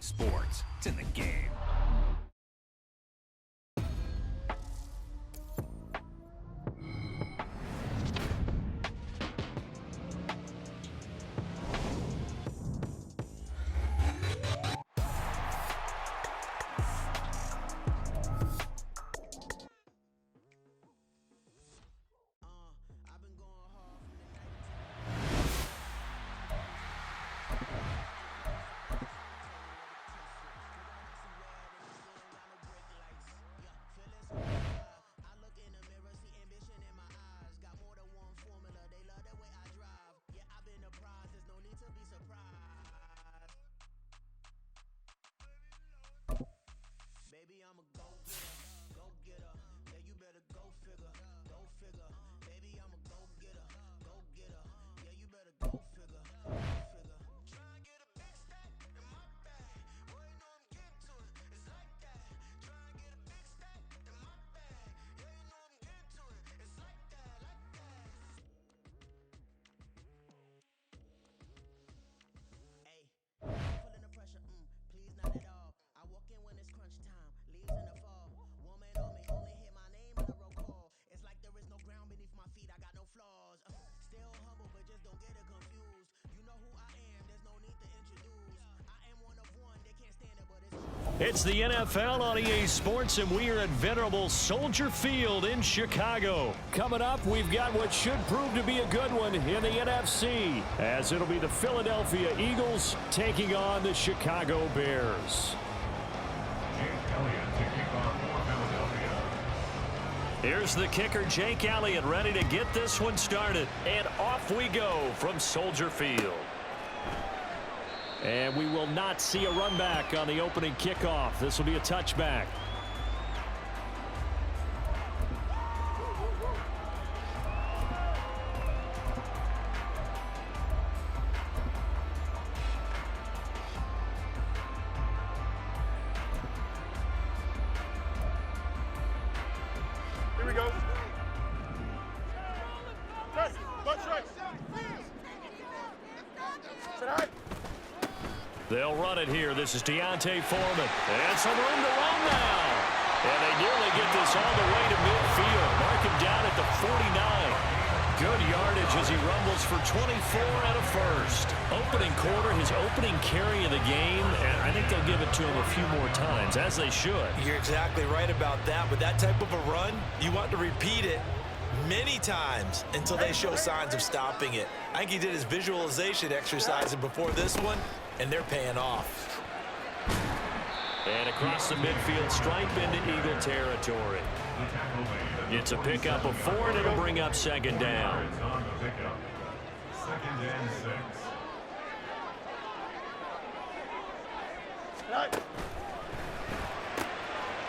Sports. It's in the game. It's the NFL on EA Sports, and we are at venerable Soldier Field in Chicago. Coming up, we've got what should prove to be a good one in the NFC, as it'll be the Philadelphia Eagles taking on the Chicago Bears. Here's the kicker, Jake Elliott, ready to get this one started. And off we go from Soldier Field. And we will not see a run back on the opening kickoff. This will be a touchback. Here we go. They'll run it here. This is Deontay Foreman. And some room to run now. And they nearly get this all the way to midfield. Mark him down at the 49. Good yardage as he rumbles for 24 and a first. Opening quarter, his opening carry of the game, and I think they'll give it to him a few more times, as they should. You're exactly right about that. With that type of a run, you want to repeat it many times until they show signs of stopping it. I think he did his visualization exercise before this one, and they're paying off. And across the midfield stripe into Eagle territory. It's a pickup of 4, and it'll bring up second down. Second and 6.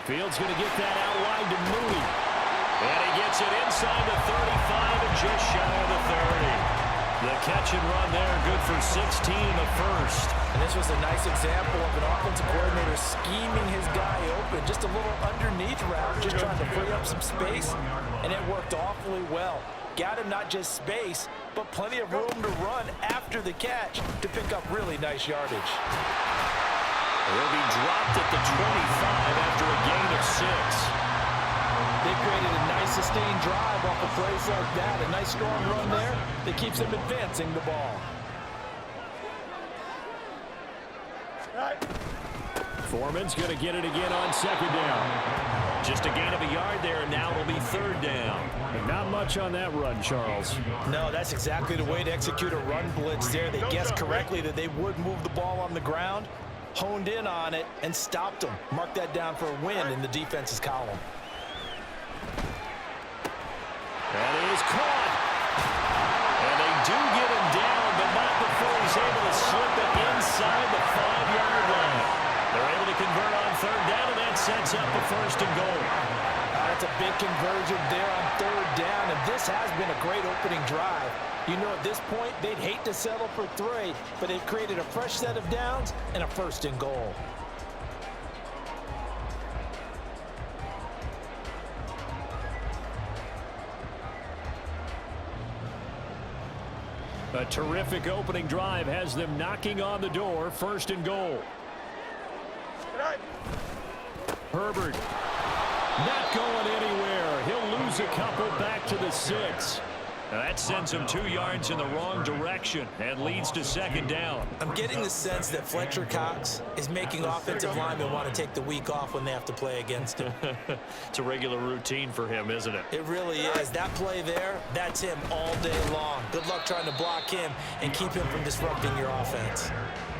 Field's going to get that out wide to Mooney. And he gets it inside the 35 and just shy of the 30. The catch and run there, good for 16 in the first. And this was a nice example of an offensive coordinator scheming his guy open. Just a little underneath route, just trying to free up some space, and it worked awfully well. Got him not just space, but plenty of room to run after the catch to pick up really nice yardage. He'll be dropped at the 25 after a gain of 6. They created a nice sustained drive off of plays like that. A nice strong run there that keeps them advancing the ball. Foreman's going to get it again on second down. Just a gain of a yard there, and now it'll be third down. And not much on that run, Charles. No, that's exactly the way to execute a run blitz there. They guessed correctly that they would move the ball on the ground, honed in on it, and stopped them. Mark that down for a win in the defense's column. And he is caught. And they do get him down, but not before he's able to slip it inside the 5-yard line. They're able to convert on third down, and that sets up a first and goal. That's a big conversion there on third down, and this has been a great opening drive. You know, at this point, they'd hate to settle for 3, but they've created a fresh set of downs and a first and goal. A terrific opening drive has them knocking on the door, first and goal. Herbert. Not going anywhere. He'll lose a couple back to the 6. That sends him 2 yards in the wrong direction and leads to second down. I'm getting the sense that Fletcher Cox is making offensive linemen want to take the week off when they have to play against him. It's a regular routine for him, isn't it? It really is. That play there, that's him all day long. Good luck trying to block him and keep him from disrupting your offense.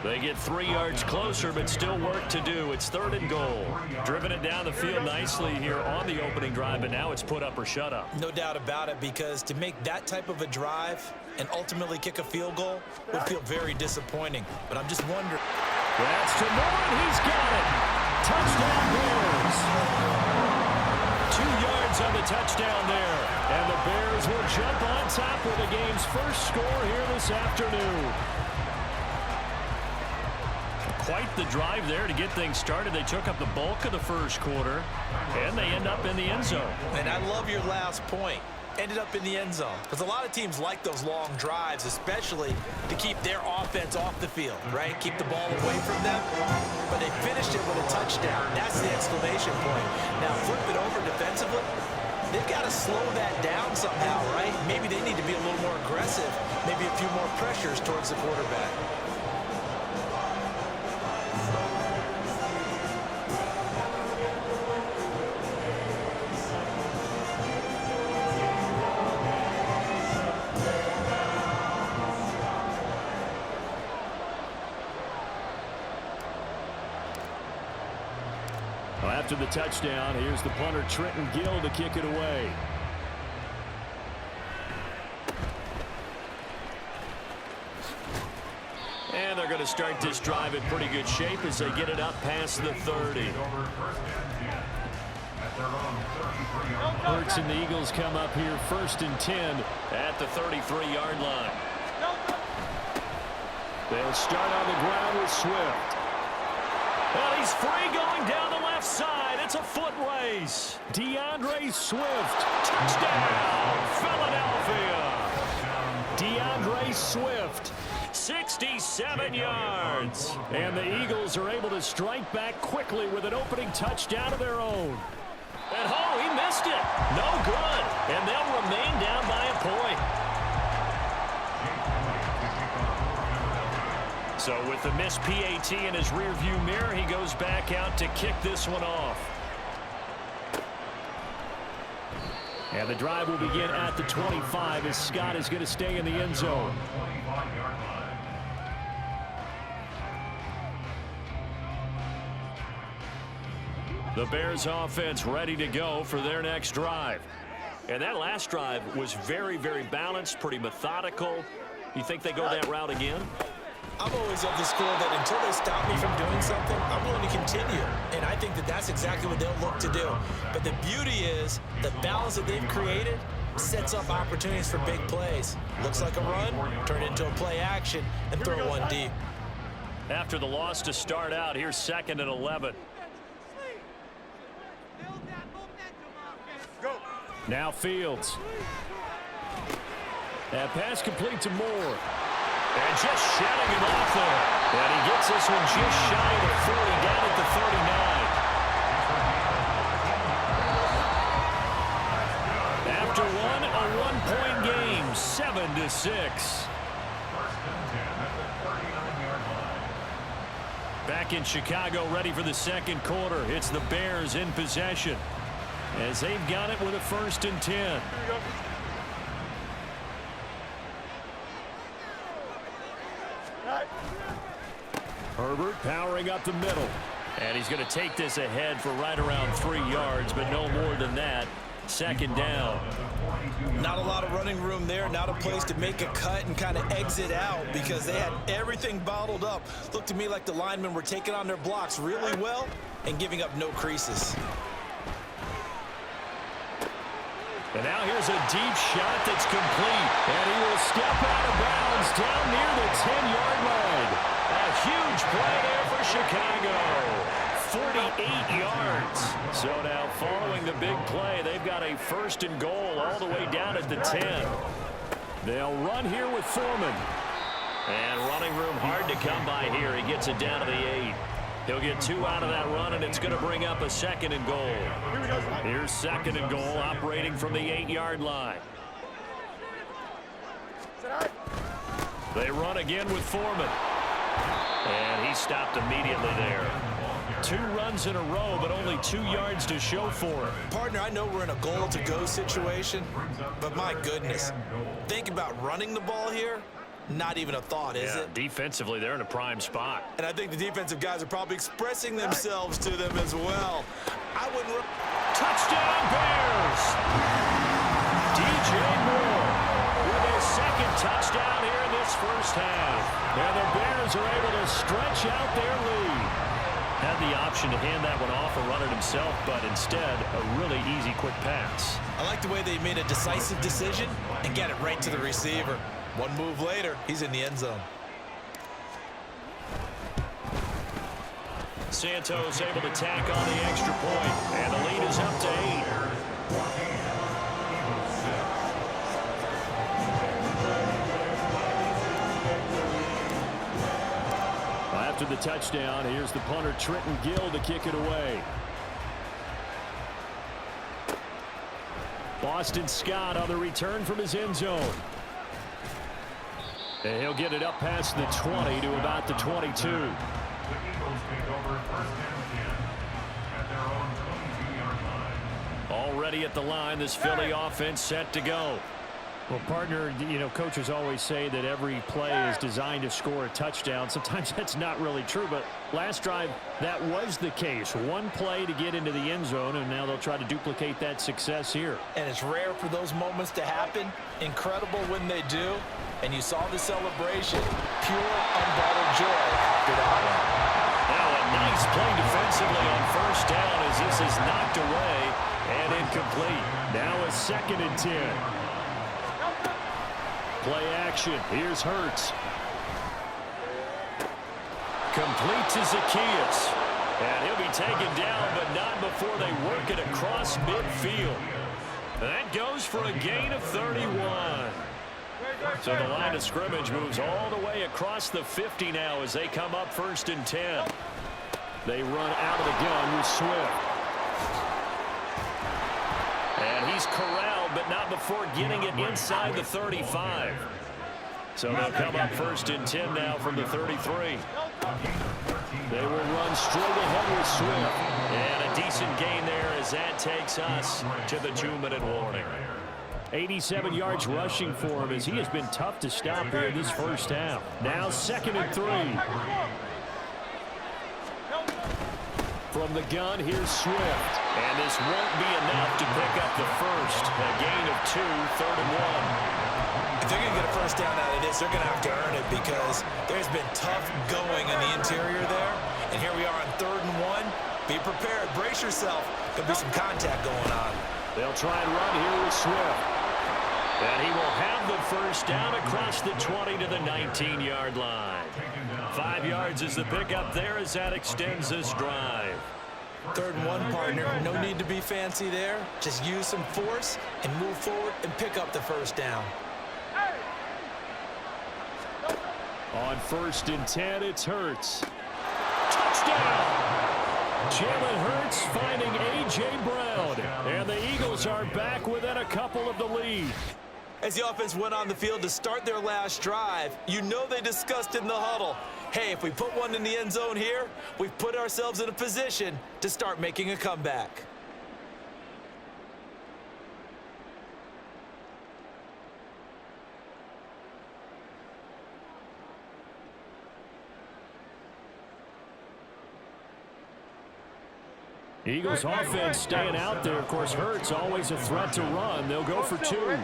They get 3 yards closer, but still work to do. It's 3rd and goal. Driven it down the field nicely here on the opening drive, but now it's put up or shut up. No doubt about it, because to make that type of a drive and ultimately kick a field goal would feel very disappointing. But I'm just wondering. That's to Moore, and he's got it. Touchdown Bears. 2 yards on the touchdown there. And the Bears will jump on top with the game's first score here this afternoon. Quite the drive there to get things started. They took up the bulk of the first quarter, and they end up in the end zone. And I love your last point. Ended up in the end zone. Because a lot of teams like those long drives, especially to keep their offense off the field, right? Keep the ball away from them. But they finished it with a touchdown. That's the exclamation point. Now flip it over defensively. They've got to slow that down somehow, right? Maybe they need to be a little more aggressive. Maybe a few more pressures towards the quarterback. After the touchdown, here's the punter Trenton Gill to kick it away. And they're going to start this drive in pretty good shape as they get it up past the 30. Hurts and the Eagles come up here 1st and 10 at the 33-yard line. They'll start on the ground with Swift. And he's free going down the left side. It's a foot race. DeAndre Swift. Touchdown, Philadelphia. DeAndre Swift, 67 yards. And the Eagles are able to strike back quickly with an opening touchdown of their own. And he missed it. No good. And they'll remain down by a point. So with the missed PAT in his rearview mirror, he goes back out to kick this one off. And the drive will begin at the 25 as Scott is going to stay in the end zone. The Bears offense ready to go for their next drive. And that last drive was very, very balanced, pretty methodical. You think they go that route again? I'm always of the school that until they stop me from doing something, I'm willing to continue. And I think that that's exactly what they'll look to do. But the beauty is the balance that they've created sets up opportunities for big plays. Looks like a run, turn it into a play action, and throw one deep. After the loss to start out, here's 2nd and 11. Go. Now Fields. That pass complete to Moore. And just shutting him off there. And he gets this one just shy of the 40, down at the 39. After one, a 1-point game, 7-6. Back in Chicago, ready for the second quarter. It's the Bears in possession as they've got it with a 1st and 10. Herbert powering up the middle. And he's going to take this ahead for right around 3 yards, but no more than that. 2nd down. Not a lot of running room there. Not a place to make a cut and kind of exit out because they had everything bottled up. Looked to me like the linemen were taking on their blocks really well and giving up no creases. And now here's a deep shot that's complete. And he will step out of bounds down near the 10-yard line. A huge play there for Chicago. 48 yards. So now following the big play, they've got a 1st and goal all the way down at the 10. They'll run here with Foreman. And running room hard to come by here. He gets it down to the 8. He'll get 2 out of that run, and it's going to bring up a 2nd and goal. Here's 2nd and goal, operating from the 8-yard line. They run again with Foreman. And he stopped immediately there. 2 runs in a row, but only 2 yards to show for it. Partner, I know we're in a goal-to-go situation, but my goodness, think about running the ball here. Not even a thought, is it? Defensively, they're in a prime spot. And I think the defensive guys are probably expressing themselves to them as well. I wouldn't... Touchdown, Bears! DJ Moore with his 2nd touchdown here in this first half. And the Bears are able to stretch out their lead. Had the option to hand that one off or run it himself, but instead, a really easy, quick pass. I like the way they made a decisive decision and get it right to the receiver. One move later, he's in the end zone. Santos able to tack on the extra point, and the lead is up to 8. After the touchdown, here's the punter Trenton Gill to kick it away. Boston Scott on the return from his end zone. And he'll get it up past the 20 to about the 22. Already at the line, this Philly offense set to go. Well, partner, you know, coaches always say that every play is designed to score a touchdown. Sometimes that's not really true, but last drive, that was the case. One play to get into the end zone, and now they'll try to duplicate that success here. And it's rare for those moments to happen. Incredible when they do. And you saw the celebration. Pure, unbridled joy after that one. Now a nice play defensively on first down as this is knocked away and incomplete. Now a 2nd and 10. Play action. Here's Hurts. Complete to Zacchaeus. And he'll be taken down, but not before they work it across midfield. That goes for a gain of 31. So the line of scrimmage moves all the way across the 50 now as they come up 1st and 10. They run out of the gun with Swift. And he's corralled, but not before getting it inside the 35. So they'll come up 1st and 10 now from the 33. They will run straight ahead with Swift. And a decent gain there as that takes us to the 2-minute warning. 87 yards rushing for him as he has been tough to stop here this first half. Now 2nd and 3. From the gun, here's Swift. And this won't be enough to pick up the first. A gain of 2, 3rd and 1. If they're going to get a first down out of this, they're going to have to earn it because there's been tough going in the interior there. And here we are on 3rd and 1. Be prepared. Brace yourself. Could be some contact going on. They'll try and run here with Swift. And he will have the first down across the 20 to the 19-yard line. 5 yards is the pickup there as that extends this drive. 3rd and 1, partner. No need to be fancy there. Just use some force and move forward and pick up the first down. On 1st and 10, it's Hurts. Touchdown! Jalen Hurts finding A.J. Brown. And the Eagles are back within a couple of the lead. As the offense went on the field to start their last drive, you know they discussed in the huddle, hey, if we put one in the end zone here, we've put ourselves in a position to start making a comeback. Eagles offense staying out there. Of course, Hurts always a threat to run. They'll go for 2.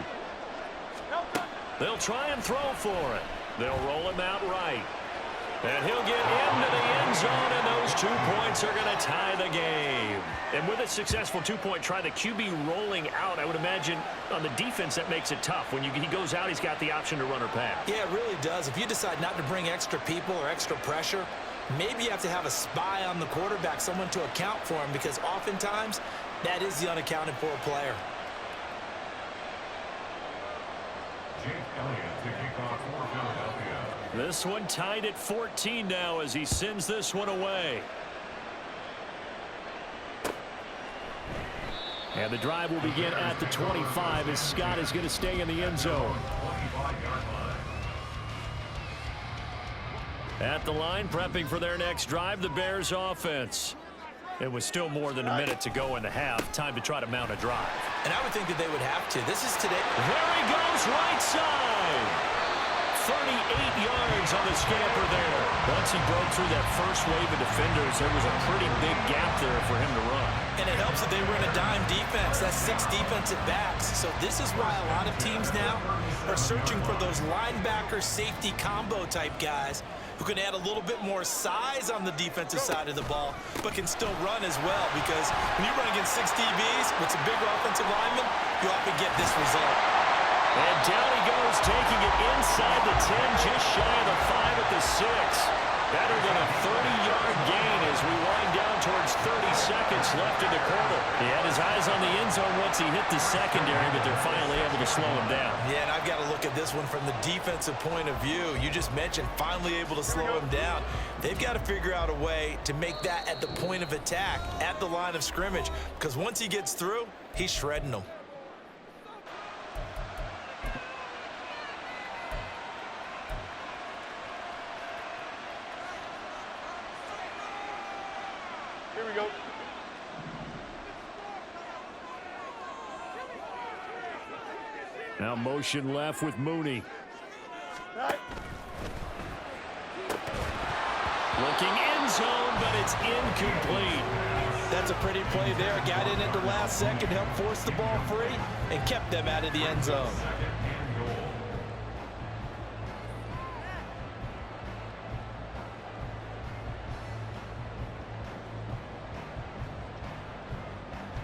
They'll try and throw for it. They'll roll him out right. And he'll get into the end zone, and those 2 points are going to tie the game. And with a successful 2-point try, the QB rolling out, I would imagine on the defense that makes it tough. When he goes out, he's got the option to run or pass. Yeah, it really does. If you decide not to bring extra people or extra pressure, maybe you have to have a spy on the quarterback, someone to account for him, because oftentimes that is the unaccounted for player. This one tied at 14 now as he sends this one away. And the drive will begin at the 25 as Scott is going to stay in the end zone. At the line, prepping for their next drive, the Bears offense. It was still more than a minute to go in the half. Time to try to mount a drive. And I would think that they would have to. This is today. There he goes, right side. 38 yards on the scamper there. Once he broke through that first wave of defenders, there was a pretty big gap there for him to run. And it helps that they were in a dime defense. That's 6 defensive backs. So this is why a lot of teams now are searching for those linebacker safety combo type guys who can add a little bit more size on the defensive side of the ball, but can still run as well, because when you run against 6 DBs with some bigger offensive linemen, you often get this result. And down he goes, taking it inside the 10, just shy of the 5 at the 6. Better than a 30-yard gain as we wind down towards 30 seconds left in the quarter. He had his eyes on the end zone once he hit the secondary, but they're finally able to slow him down. Yeah, and I've got to look at this one from the defensive point of view. You just mentioned finally able to slow him down. They've got to figure out a way to make that at the point of attack, at the line of scrimmage, because once he gets through, he's shredding them. Here we go. Now motion left with Mooney. Right. Looking end zone, but it's incomplete. That's a pretty play there. Got in at the last second, helped force the ball free, and kept them out of the end zone.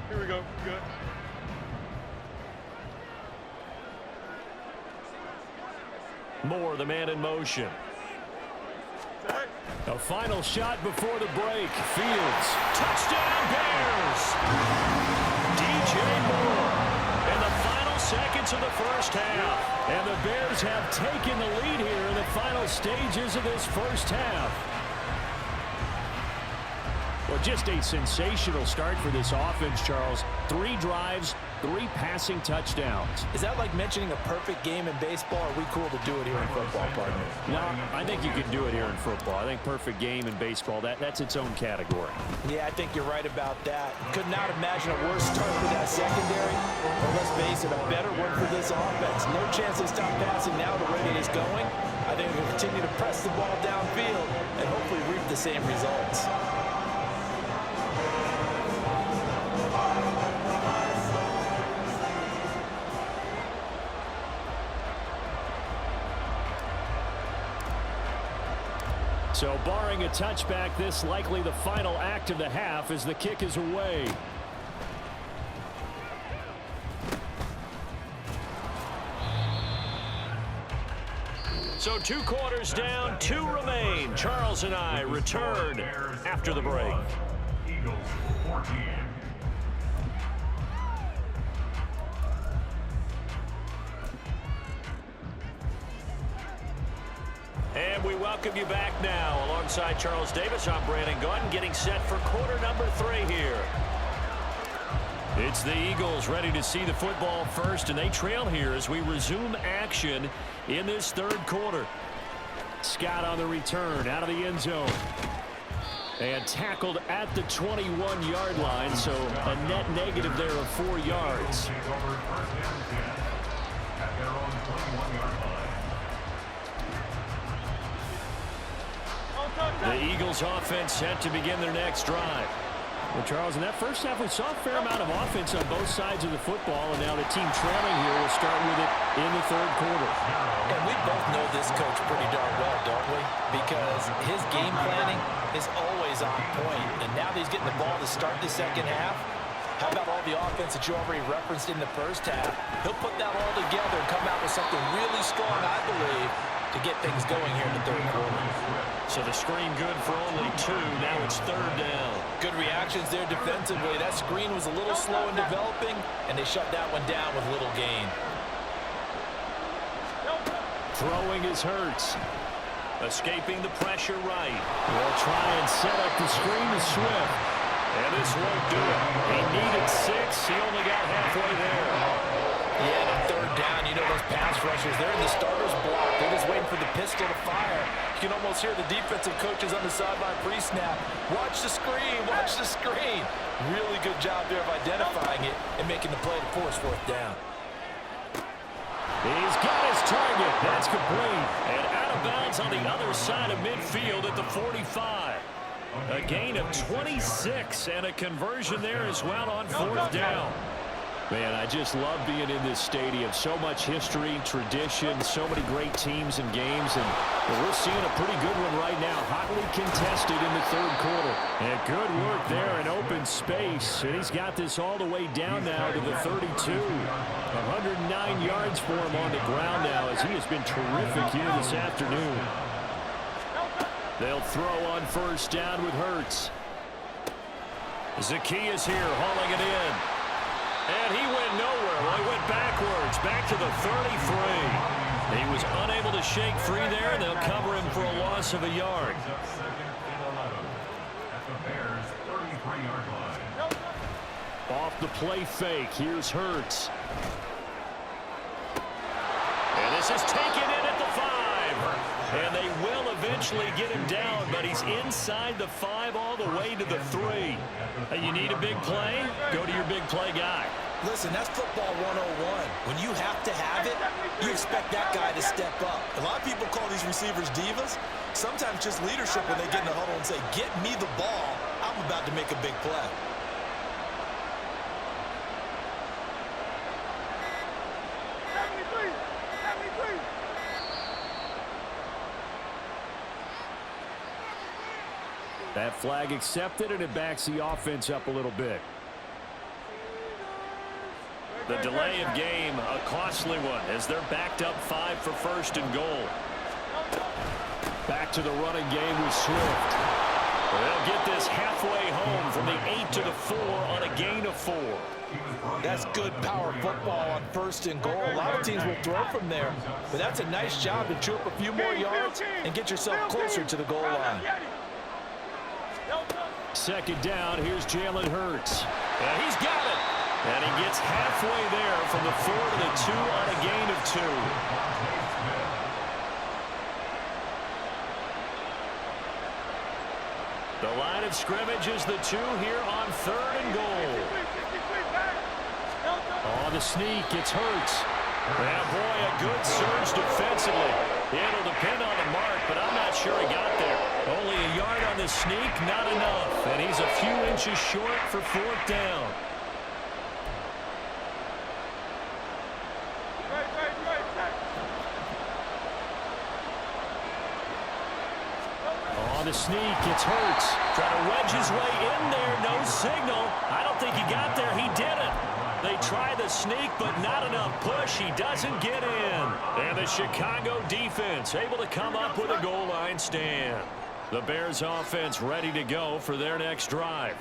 Here we go. Good. Moore, the man in motion. Right. A final shot before the break. Fields. Touchdown Bears! DJ Moore. In the final seconds of the first half. And the Bears have taken the lead here in the final stages of this first half. Well, just a sensational start for this offense, Charles. 3 drives, 3 passing touchdowns. Is that like mentioning a perfect game in baseball? Or are we cool to do it here in football, partner? No, I think you can do it here in football. I think perfect game in baseball, that's its own category. Yeah, I think you're right about that. Could not imagine a worse start for that secondary. Or let's face it, a better one for this offense. No chance they stop passing now the rate it is going. I think we'll continue to press the ball downfield and hopefully reap the same results. So barring a touchback, this likely the final act of the half as the kick is away. So 2 quarters down, 2 remain. Charles and I return after the break. Eagles 14. And we welcome you back now. Alongside Charles Davis, I'm Brandon Gunn, getting set for quarter number 3 here. It's the Eagles ready to see the football first, and they trail here as we resume action in this 3rd quarter. Scott on the return, out of the end zone. And tackled at the 21-yard line, so a net negative there of 4 yards. The Eagles offense set to begin their next drive. Well, Charles, in that first half, we saw a fair amount of offense on both sides of the football, and now the team trailing here will start with it in the 3rd quarter. And we both know this coach pretty darn well, don't we? Because his game planning is always on point, and now that he's getting the ball to start the second half, how about all the offense that you already referenced in the first half? He'll put that all together and come out with something really strong, I believe, to get things going here in the 3rd quarter. So the screen good for only 2. Now it's 3rd down. Good reactions there defensively. That screen was a little slow in developing, and they shut that one down with little gain. Throwing is Hurts. Escaping the pressure right. We'll try and set up the screen to Swift. And this won't do it. He needed 6. He only got halfway there. Yeah, and third down, you know those pass rushers, they're in the starter's block. They're just waiting for the pistol to fire. You can almost hear the defensive coaches on the sideline pre-snap. Watch the screen, watch the screen. Really good job there of identifying it and making the play to force fourth down. He's got his target. That's complete. And out of bounds on the other side of midfield at the 45. A gain of 26 and a conversion there as well on fourth down. Man, I just love being in this stadium. So much history, tradition, so many great teams and games. And we're seeing a pretty good one right now. Hotly contested in the third quarter. And good work there in open space. And he's got this all the way down now to the 32. 109 yards for him on the ground now as he has been terrific here this afternoon. They'll throw on first down with Hurts. Zacchaeus here hauling it in. And he went nowhere. Well, he went backwards, back to the 33. He was unable to shake free there, and they'll cover him for a loss of a yard. Off the play fake, here's Hurts. And this is taken in at the 5. And they will eventually get him down, but he's inside the 5 all the way to the 3. You need a big play? Go to your big play guy. Listen, that's football 101. When you have to have it, you expect that guy to step up. A lot of people call these receivers divas. Sometimes just leadership when they get in the huddle and say, get me the ball. I'm about to make a big play. That flag accepted, and it backs the offense up a little bit. The delay of game, a costly one, as they're backed up 5 for first and goal. Back to the running game with Swift. They'll get this halfway home from the 8 to the 4 on a gain of 4. That's good power football on first and goal. A lot of teams will throw from there, but that's a nice job to chew up a few more yards and get yourself closer to the goal line. Second down, here's Jalen Hurts. And he's got it. And he gets halfway there from the 4 to the 2 on a gain of 2. The line of scrimmage is the 2 here on third and goal. On the sneak, it's Hurts. And boy, a good surge defensively. It'll depend on the mark, but I'm not sure he got there. Only a yard on the sneak, not enough. And he's a few inches short for fourth down. On the sneak, it's Hurts. Trying to wedge his way in there, no signal. I don't think he got there, he didn't. They try the sneak, but not enough push. He doesn't get in. And the Chicago defense able to come up with a goal line stand. The Bears offense ready to go for their next drive.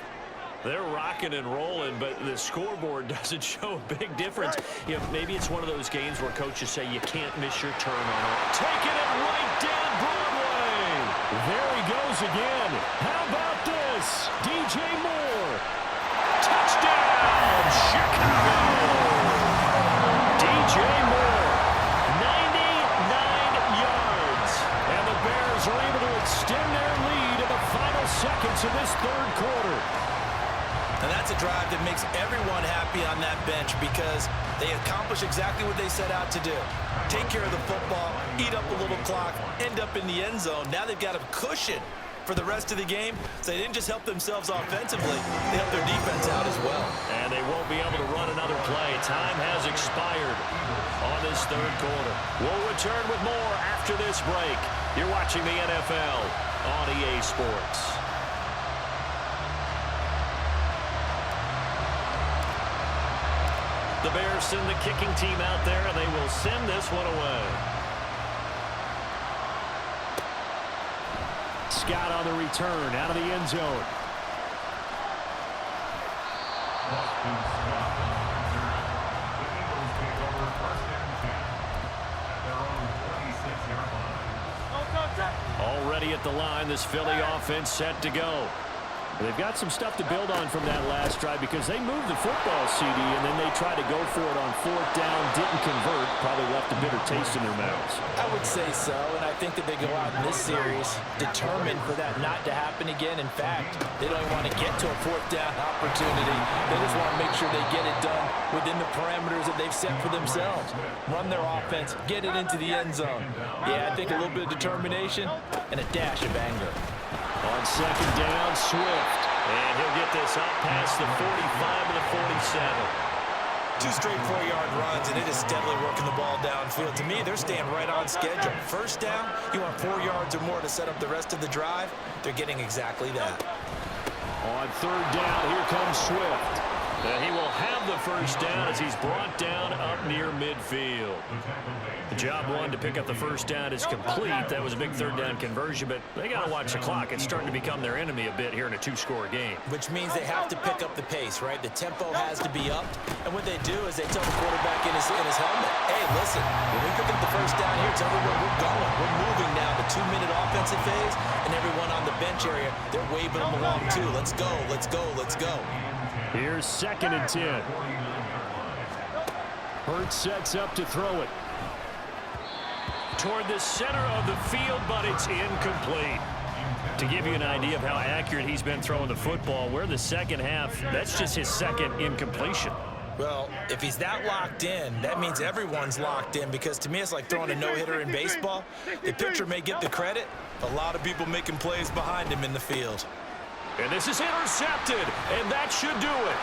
They're rocking and rolling, but the scoreboard doesn't show a big difference. You know, maybe it's one of those games where coaches say you can't miss your turn on it. Taking it right down Broadway. There he goes again. How about this? DJ Moore. Touchdown, Chicago! DJ Moore, 99 yards. And the Bears are able to extend their lead in the final seconds of this third quarter. And that's a drive that makes everyone happy on that bench because they accomplish exactly what they set out to do. Take care of the football, eat up a little clock, end up in the end zone. Now they've got a cushion for the rest of the game, so they didn't just help themselves offensively, they helped their defense out as well. And they won't be able to run another play. Time has expired on this third quarter. We'll return with more after this break. You're watching the NFL on EA Sports. The Bears send the kicking team out there, and they will send this one away. Scott on the return, out of the end zone. Already at the line, this Philly offense set to go. They've got some stuff to build on from that last drive because they moved the football, CD, and then they tried to go for it on 4th down, didn't convert, probably left a bitter taste in their mouths. I would say so, and I think that they go out in this series determined for that not to happen again. In fact, they don't even want to get to a 4th down opportunity. They just want to make sure they get it done within the parameters that they've set for themselves. Run their offense, get it into the end zone. Yeah, I think a little bit of determination and a dash of anger. On 2nd down, Swift. And he'll get this up past the 45 to the 47. 2 straight 4-yard runs, and it is steadily working the ball downfield. To me, they're staying right on schedule. 1st down, you want 4 yards or more to set up the rest of the drive. They're getting exactly that. On 3rd down, here comes Swift. And he will have the 1st down as he's brought down up near midfield. The job one to pick up the 1st down is complete. That was a big 3rd down conversion, but they got to watch the clock. It's starting to become their enemy a bit here in a 2-score game. Which means they have to pick up the pace, right? The tempo has to be upped. And what they do is they tell the quarterback in his helmet, hey, listen, when we pick up the 1st down here, tell me where we're going. We're moving now the 2-minute offensive phase, and everyone on the bench area, they're waving them along too. Let's go, let's go, let's go. Here's 2nd and 10. Hurts sets up to throw it. Toward the center of the field, but it's incomplete. To give you an idea of how accurate he's been throwing the football, we're the second half. That's just his 2nd incompletion. Well, if he's that locked in, that means everyone's locked in, because to me it's like throwing a no-hitter in baseball. The pitcher may get the credit, a lot of people making plays behind him in the field. And this is intercepted, and that should do it.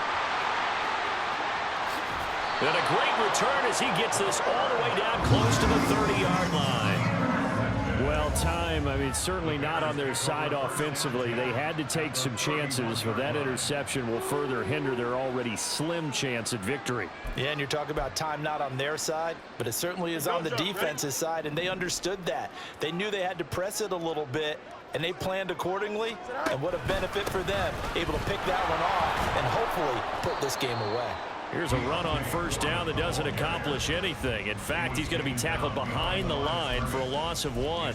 And a great return as he gets this all the way down close to the 30-yard line. Well, time, I mean, certainly not on their side offensively. They had to take some chances, but that interception will further hinder their already slim chance at victory. Yeah, and you're talking about time not on their side, but it certainly is on the defense's side, and they understood that. They knew they had to press it a little bit, and they planned accordingly, and what a benefit for them, able to pick that one off and hopefully put this game away. Here's a run on 1st down that doesn't accomplish anything. In fact, he's going to be tackled behind the line for a loss of 1.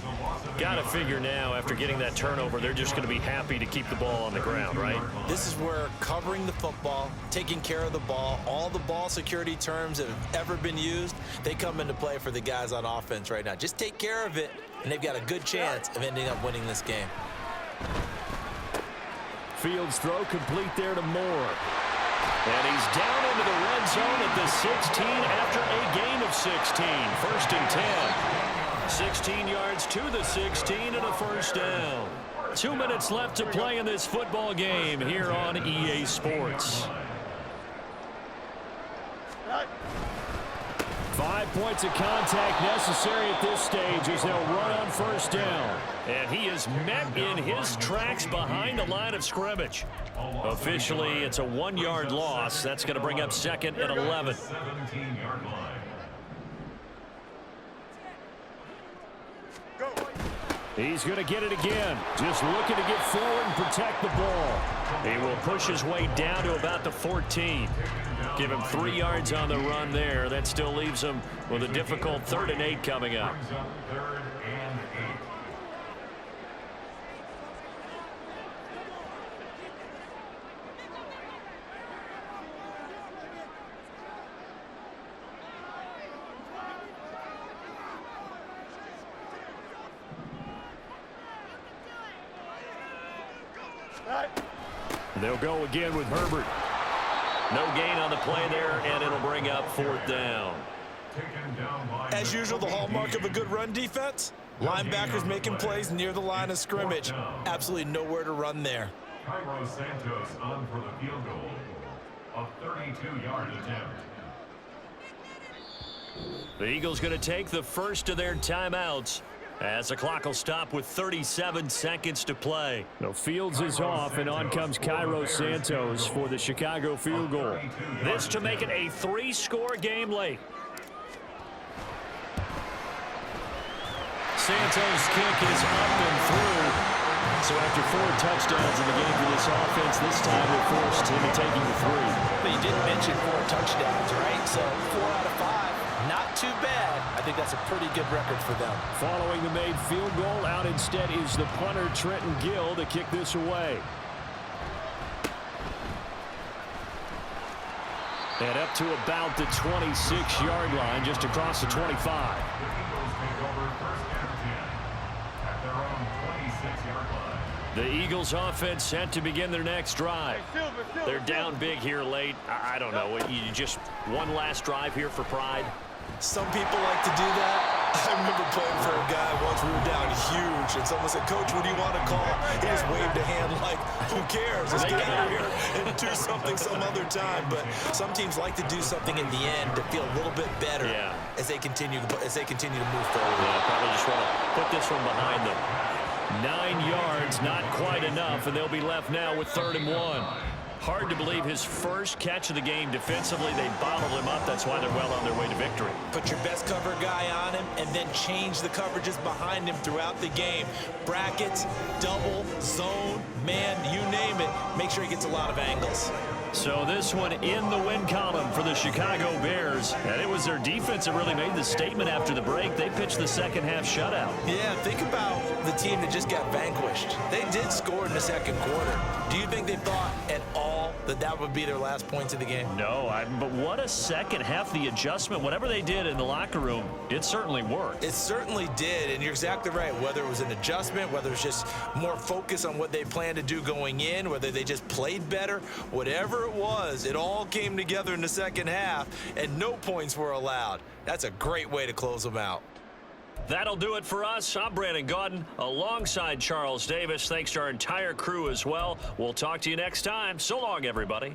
Got to figure now, after getting that turnover, they're just going to be happy to keep the ball on the ground, right? This is where covering the football, taking care of the ball, all the ball security terms that have ever been used, they come into play for the guys on offense right now. Just take care of it, and they've got a good chance of ending up winning this game. Fields throw complete there to Moore. And he's down into the red zone at the 16 after a gain of 16. 1st and 10. 16 yards to the 16 and a 1st down. 2 minutes left to play in this football game here on EA Sports. 5 points of contact necessary at this stage as they'll run on 1st down. And he is met in his tracks behind the line of scrimmage. Officially, it's a 1-yard loss. That's going to bring up 2nd and 11. 17-yard line. He's going to get it again. Just looking to get forward and protect the ball. He will push his way down to about the 14. Give him 3 yards on the run there. That still leaves him with a difficult 3rd and 8 coming up. 3rd and 8. They'll go again with Herbert. No gain on the play there, and it'll bring up 4th down. As usual, the hallmark of a good run defense, linebackers making plays near the line of scrimmage. Absolutely nowhere to run there. Cairo Santos on for the field goal. A 32-yard attempt. The Eagles going to take the first of their timeouts as the clock will stop with 37 seconds to play. No, Fields is off, and on comes Cairo Santos for the Chicago field goal. This to make it a 3-score game late. Santos' kick is up and through. So after 4 touchdowns in the game for this offense, this time they're forced into taking the 3. But you did mention 4 touchdowns, right? So 4 out of 5, not too bad. I think that's a pretty good record for them. Following the made field goal, out instead is the punter Trenton Gill to kick this away. And up to about the 26-yard line, just across the 25. The Eagles take over first and 10 at their own 26-yard line. The Eagles offense set to begin their next drive. They're down big here late. I don't know. You just one last drive here for pride. Some people like to do that. I remember playing for a guy once. We were down huge, and someone said, "Coach, what do you want to call?" He just waved a hand like, "Who cares? Let's get out of here and do something some other time." But some teams like to do something in the end to feel a little bit better as they continue to move forward. Yeah, probably just want to put this one behind them. 9 yards, not quite enough, and they'll be left now with 3rd and 1. Hard to believe his first catch of the game defensively. They bottled him up. That's why they're well on their way to victory. Put your best cover guy on him and then change the coverages behind him throughout the game. Brackets, double, zone, man, you name it. Make sure he gets a lot of angles. So this one in the win column for the Chicago Bears. And it was their defense that really made the statement after the break. They pitched the second half shutout. Yeah, think about the team that just got vanquished. They did score in the second quarter. Do you think they thought at all that that would be their last points of the game? No, but what a second half. The adjustment, whatever they did in the locker room, it certainly worked. It certainly did, and you're exactly right. Whether it was an adjustment, whether it's just more focus on what they planned to do going in, whether they just played better, whatever it was, it all came together in the second half, and no points were allowed. That's a great way to close them out. That'll do it for us. I'm Brandon Gaudin alongside Charles Davis. Thanks to our entire crew as well. We'll talk to you next time. So long, everybody.